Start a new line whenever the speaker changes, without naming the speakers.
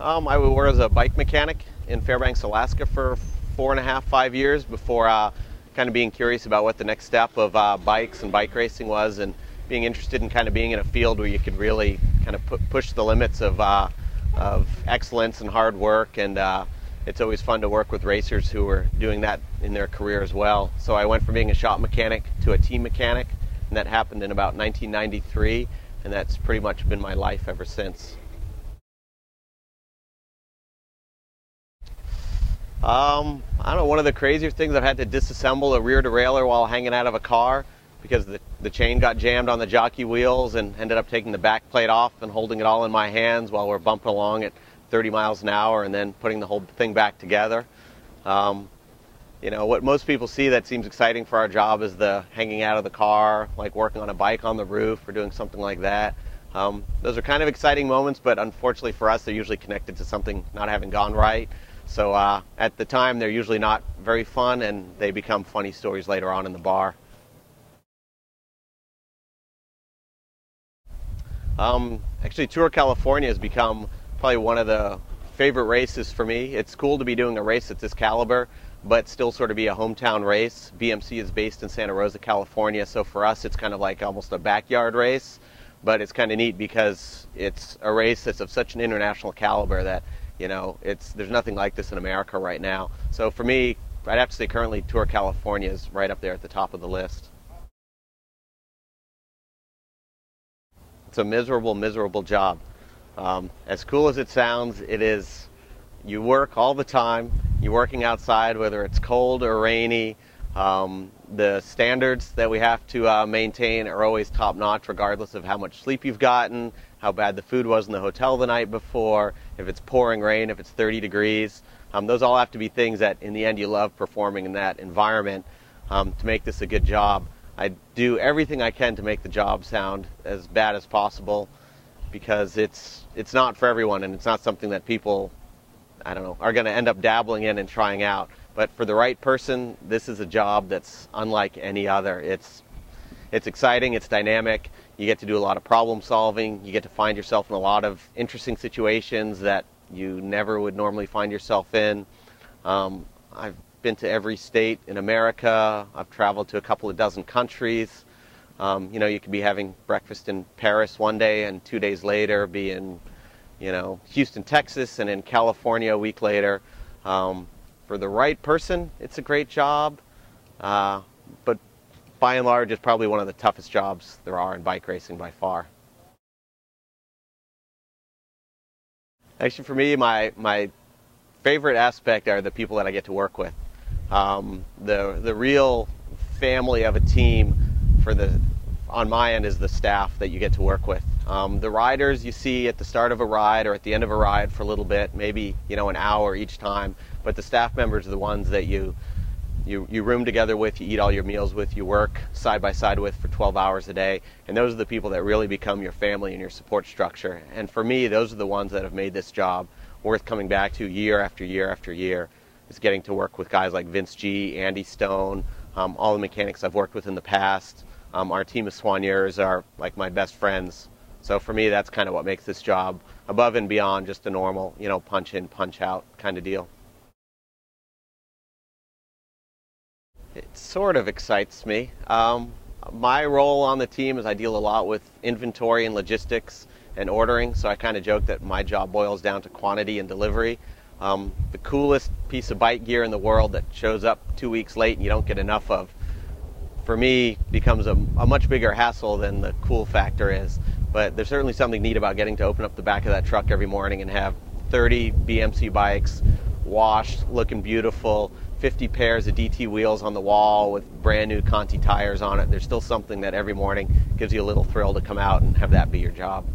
I worked as a bike mechanic in Fairbanks, Alaska for 4.5, 5 years before kind of being curious about what the next step of bikes and bike racing was, and being interested in kind of being in a field where you could really kind of push the limits of excellence and hard work. And it's always fun to work with racers who are doing that in their career as well. So I went from being a shop mechanic to a team mechanic, and that happened in about 1993, and that's pretty much been my life ever since. I don't know, one of the crazier things, I've had to disassemble a rear derailleur while hanging out of a car because the chain got jammed on the jockey wheels, and ended up taking the back plate off and holding it all in my hands while we're bumping along at 30 miles an hour and then putting the whole thing back together. You know, what most people see that seems exciting for our job is the hanging out of the car, like working on a bike on the roof or doing something like that. Those are kind of exciting moments, but unfortunately for us, they're usually connected to something not having gone right. So at the time, they're usually not very fun, and they become funny stories later on in the bar. Actually, Tour California has become probably one of the favorite races for me. It's cool to be doing a race at this caliber, but still sort of be a hometown race. BMC is based in Santa Rosa, California, so for us it's kind of like almost a backyard race, but it's kind of neat because it's a race that's of such an international caliber that, you know, there's nothing like this in America right now. So for me, I'd have to say currently Tour California is right up there at the top of the list. It's a miserable, miserable job. As cool as it sounds, it is. You work all the time. You're working outside, whether it's cold or rainy. The standards that we have to maintain are always top-notch, regardless of how much sleep you've gotten, how bad the food was in the hotel the night before, if it's pouring rain, if it's 30 degrees. Those all have to be things that, in the end, you love performing in that environment to make this a good job. I do everything I can to make the job sound as bad as possible, because it's not for everyone, and it's not something that people, I don't know, are going to end up dabbling in and trying out. But for the right person, this is a job that's unlike any other. It's exciting, it's dynamic, you get to do a lot of problem solving, you get to find yourself in a lot of interesting situations that you never would normally find yourself in. I've been to every state in America. I've traveled to a couple of dozen countries. You know, you could be having breakfast in Paris one day and 2 days later be in, you know, Houston, Texas, and in California a week later. For the right person, it's a great job, but by and large, it's probably one of the toughest jobs there are in bike racing by far. Actually, for me, my favorite aspect are the people that I get to work with. The real family of a team on my end is the staff that you get to work with. The riders you see at the start of a ride or at the end of a ride for a little bit, maybe, you know, an hour each time, but the staff members are the ones that you room together with, you eat all your meals with, you work side by side with for 12 hours a day, and those are the people that really become your family and your support structure. And for me, those are the ones that have made this job worth coming back to year after year after year. Is getting to work with guys like Vince G, Andy Stone, all the mechanics I've worked with in the past. Our team of soigneurs are like my best friends. So for me, that's kind of what makes this job above and beyond just a normal, you know, punch in, punch out kind of deal. It sort of excites me. My role on the team is I deal a lot with inventory and logistics and ordering, so I kind of joke that my job boils down to quantity and delivery. The coolest piece of bike gear in the world that shows up 2 weeks late and you don't get enough of, for me, becomes a much bigger hassle than the cool factor is. But there's certainly something neat about getting to open up the back of that truck every morning and have 30 BMC bikes washed, looking beautiful, 50 pairs of DT wheels on the wall with brand new Conti tires on it. There's still something that every morning gives you a little thrill to come out and have that be your job.